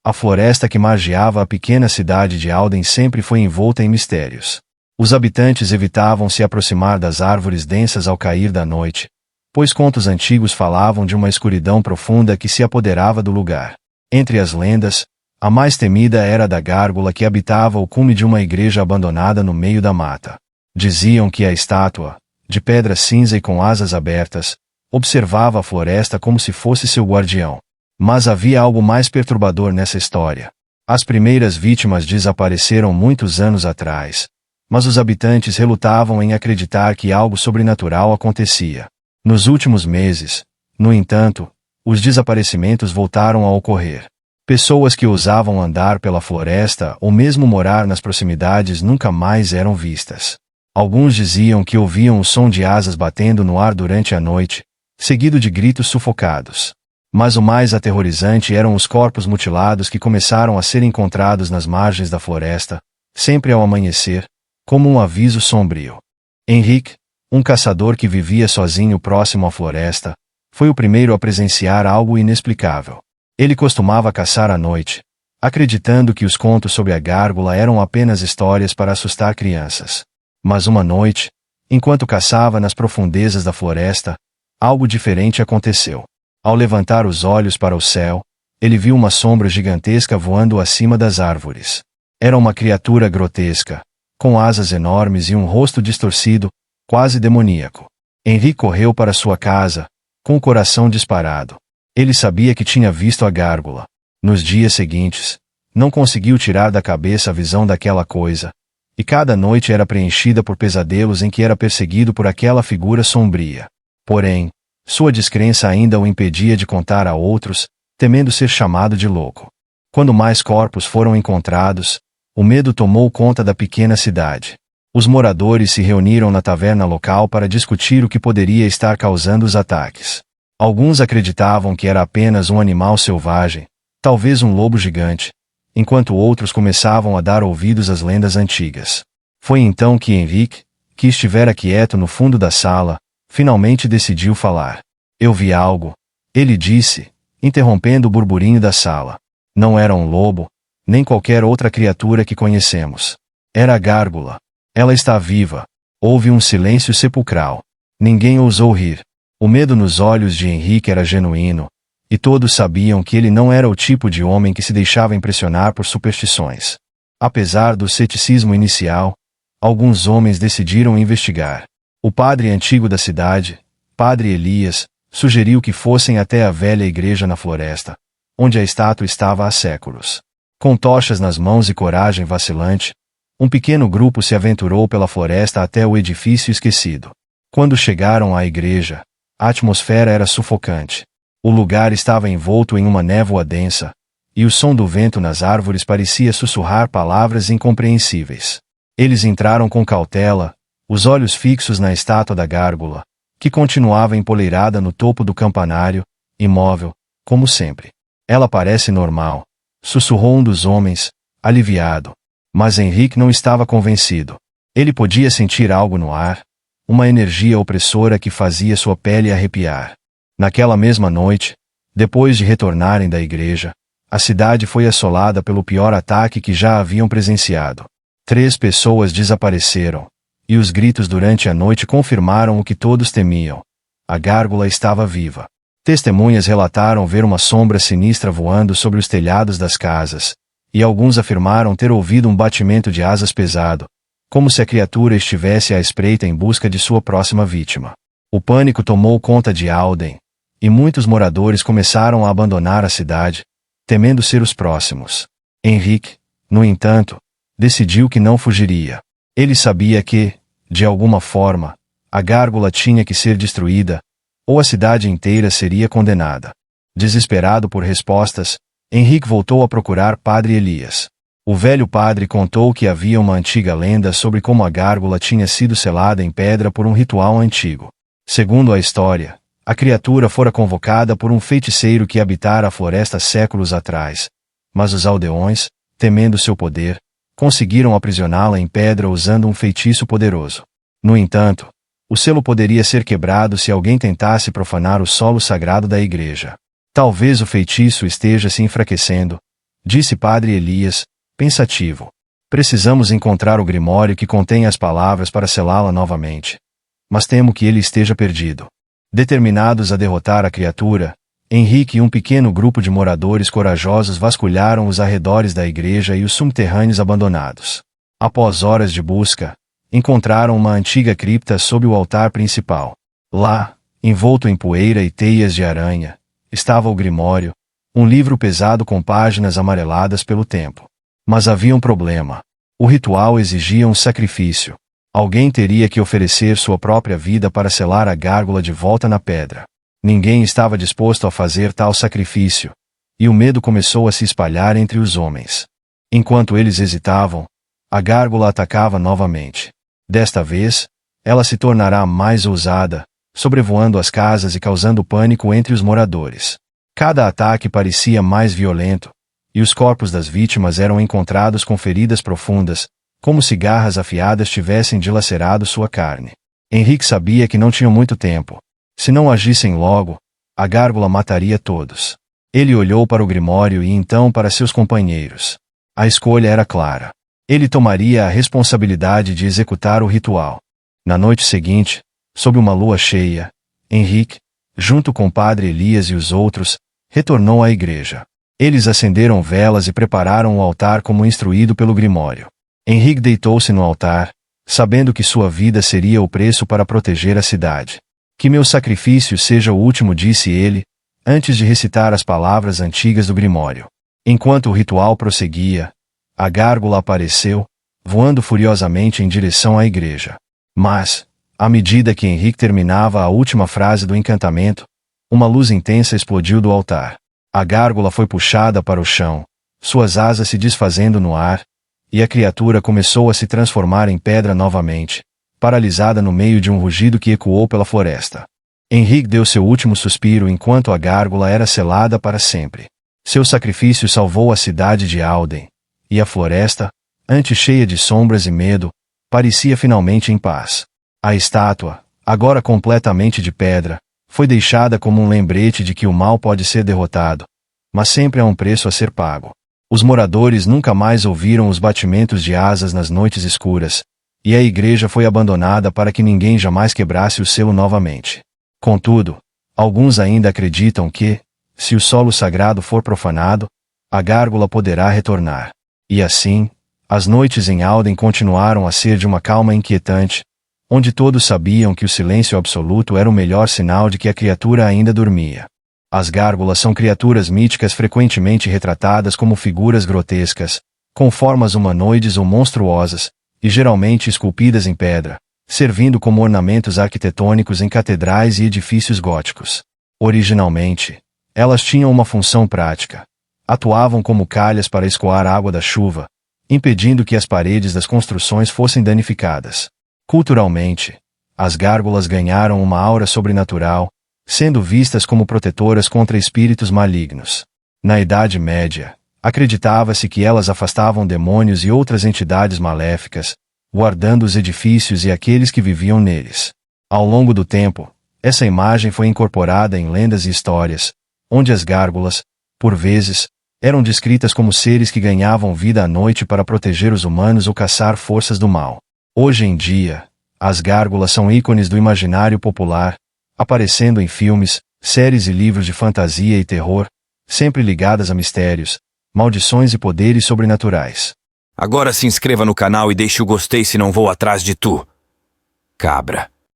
A floresta que margeava a pequena cidade de Alden sempre foi envolta em mistérios. Os habitantes evitavam se aproximar das árvores densas ao cair da noite, pois contos antigos falavam de uma escuridão profunda que se apoderava do lugar. Entre as lendas, a mais temida era a da gárgula que habitava o cume de uma igreja abandonada no meio da mata. Diziam que a estátua, de pedra cinza e com asas abertas, observava a floresta como se fosse seu guardião. Mas havia algo mais perturbador nessa história. As primeiras vítimas desapareceram muitos anos atrás, mas os habitantes relutavam em acreditar que algo sobrenatural acontecia. Nos últimos meses, no entanto, os desaparecimentos voltaram a ocorrer. Pessoas que ousavam andar pela floresta ou mesmo morar nas proximidades nunca mais eram vistas. Alguns diziam que ouviam o som de asas batendo no ar durante a noite, seguido de gritos sufocados. Mas o mais aterrorizante eram os corpos mutilados que começaram a ser encontrados nas margens da floresta, sempre ao amanhecer, como um aviso sombrio. Henrique, um caçador que vivia sozinho próximo à floresta, foi o primeiro a presenciar algo inexplicável. Ele costumava caçar à noite, acreditando que os contos sobre a gárgula eram apenas histórias para assustar crianças. Mas uma noite, enquanto caçava nas profundezas da floresta, algo diferente aconteceu. Ao levantar os olhos para o céu, ele viu uma sombra gigantesca voando acima das árvores. Era uma criatura grotesca, com asas enormes e um rosto distorcido, quase demoníaco. Henrique correu para sua casa, com o coração disparado. Ele sabia que tinha visto a gárgula. Nos dias seguintes, não conseguiu tirar da cabeça a visão daquela coisa, e cada noite era preenchida por pesadelos em que era perseguido por aquela figura sombria. Porém, sua descrença ainda o impedia de contar a outros, temendo ser chamado de louco. Quando mais corpos foram encontrados, o medo tomou conta da pequena cidade. Os moradores se reuniram na taverna local para discutir o que poderia estar causando os ataques. Alguns acreditavam que era apenas um animal selvagem, talvez um lobo gigante, enquanto outros começavam a dar ouvidos às lendas antigas. Foi então que Henrique, que estivera quieto no fundo da sala, finalmente decidiu falar. Eu vi algo, ele disse, interrompendo o burburinho da sala. Não era um lobo, nem qualquer outra criatura que conhecemos. Era a gárgula. Ela está viva. Houve um silêncio sepulcral. Ninguém ousou rir. O medo nos olhos de Henrique era genuíno, e todos sabiam que ele não era o tipo de homem que se deixava impressionar por superstições. Apesar do ceticismo inicial, alguns homens decidiram investigar. O padre antigo da cidade, Padre Elias, sugeriu que fossem até a velha igreja na floresta, onde a estátua estava há séculos. Com tochas nas mãos e coragem vacilante, um pequeno grupo se aventurou pela floresta até o edifício esquecido. Quando chegaram à igreja, a atmosfera era sufocante. O lugar estava envolto em uma névoa densa, e o som do vento nas árvores parecia sussurrar palavras incompreensíveis. Eles entraram com cautela, os olhos fixos na estátua da gárgula, que continuava empoleirada no topo do campanário, imóvel, como sempre. Ela parece normal, sussurrou um dos homens, aliviado. Mas Henrique não estava convencido. Ele podia sentir algo no ar, uma energia opressora que fazia sua pele arrepiar. Naquela mesma noite, depois de retornarem da igreja, a cidade foi assolada pelo pior ataque que já haviam presenciado. 3 pessoas desapareceram, e os gritos durante a noite confirmaram o que todos temiam. A gárgula estava viva. Testemunhas relataram ver uma sombra sinistra voando sobre os telhados das casas, e alguns afirmaram ter ouvido um batimento de asas pesado, como se a criatura estivesse à espreita em busca de sua próxima vítima. O pânico tomou conta de Alden, e muitos moradores começaram a abandonar a cidade, temendo ser os próximos. Henrique, no entanto, decidiu que não fugiria. Ele sabia que, de alguma forma, a gárgula tinha que ser destruída, ou a cidade inteira seria condenada. Desesperado por respostas, Henrique voltou a procurar Padre Elias. O velho padre contou que havia uma antiga lenda sobre como a gárgula tinha sido selada em pedra por um ritual antigo. Segundo a história, a criatura fora convocada por um feiticeiro que habitara a floresta séculos atrás, mas os aldeões, temendo seu poder, conseguiram aprisioná-la em pedra usando um feitiço poderoso. No entanto, o selo poderia ser quebrado se alguém tentasse profanar o solo sagrado da igreja. Talvez o feitiço esteja se enfraquecendo, disse Padre Elias, pensativo. Precisamos encontrar o grimório que contém as palavras para selá-la novamente. Mas temo que ele esteja perdido. Determinados a derrotar a criatura, Henrique e um pequeno grupo de moradores corajosos vasculharam os arredores da igreja e os subterrâneos abandonados. Após horas de busca, encontraram uma antiga cripta sob o altar principal. Lá, envolto em poeira e teias de aranha, estava o grimório, um livro pesado com páginas amareladas pelo tempo. Mas havia um problema. O ritual exigia um sacrifício. Alguém teria que oferecer sua própria vida para selar a gárgula de volta na pedra. Ninguém estava disposto a fazer tal sacrifício, e o medo começou a se espalhar entre os homens. Enquanto eles hesitavam, a gárgula atacava novamente. Desta vez, ela se tornará mais ousada, sobrevoando as casas e causando pânico entre os moradores. Cada ataque parecia mais violento, e os corpos das vítimas eram encontrados com feridas profundas, como se garras afiadas tivessem dilacerado sua carne. Henrique sabia que não tinham muito tempo. Se não agissem logo, a gárgula mataria todos. Ele olhou para o grimório e então para seus companheiros. A escolha era clara. Ele tomaria a responsabilidade de executar o ritual. Na noite seguinte, sob uma lua cheia, Henrique, junto com o Padre Elias e os outros, retornou à igreja. Eles acenderam velas e prepararam o altar como instruído pelo grimório. Henrique deitou-se no altar, sabendo que sua vida seria o preço para proteger a cidade. Que meu sacrifício seja o último, disse ele, antes de recitar as palavras antigas do grimório. Enquanto o ritual prosseguia, a gárgula apareceu, voando furiosamente em direção à igreja. Mas, à medida que Henrique terminava a última frase do encantamento, uma luz intensa explodiu do altar. A gárgula foi puxada para o chão, suas asas se desfazendo no ar, e a criatura começou a se transformar em pedra novamente, paralisada no meio de um rugido que ecoou pela floresta. Henrique deu seu último suspiro enquanto a gárgula era selada para sempre. Seu sacrifício salvou a cidade de Alden, e a floresta, antes cheia de sombras e medo, parecia finalmente em paz. A estátua, agora completamente de pedra, foi deixada como um lembrete de que o mal pode ser derrotado, mas sempre há um preço a ser pago. Os moradores nunca mais ouviram os batimentos de asas nas noites escuras, e a igreja foi abandonada para que ninguém jamais quebrasse o selo novamente. Contudo, alguns ainda acreditam que, se o solo sagrado for profanado, a gárgula poderá retornar. E assim, as noites em Alden continuaram a ser de uma calma inquietante, onde todos sabiam que o silêncio absoluto era o melhor sinal de que a criatura ainda dormia. As gárgulas são criaturas míticas frequentemente retratadas como figuras grotescas, com formas humanoides ou monstruosas, e geralmente esculpidas em pedra, servindo como ornamentos arquitetônicos em catedrais e edifícios góticos. Originalmente, elas tinham uma função prática. Atuavam como calhas para escoar a água da chuva, impedindo que as paredes das construções fossem danificadas. Culturalmente, as gárgulas ganharam uma aura sobrenatural, sendo vistas como protetoras contra espíritos malignos. Na Idade Média, acreditava-se que elas afastavam demônios e outras entidades maléficas, guardando os edifícios e aqueles que viviam neles. Ao longo do tempo, essa imagem foi incorporada em lendas e histórias, onde as gárgulas, por vezes, eram descritas como seres que ganhavam vida à noite para proteger os humanos ou caçar forças do mal. Hoje em dia, as gárgulas são ícones do imaginário popular, aparecendo em filmes, séries e livros de fantasia e terror, sempre ligadas a mistérios, maldições e poderes sobrenaturais. Agora se inscreva no canal e deixe o gostei, se não vou atrás de tu, cabra.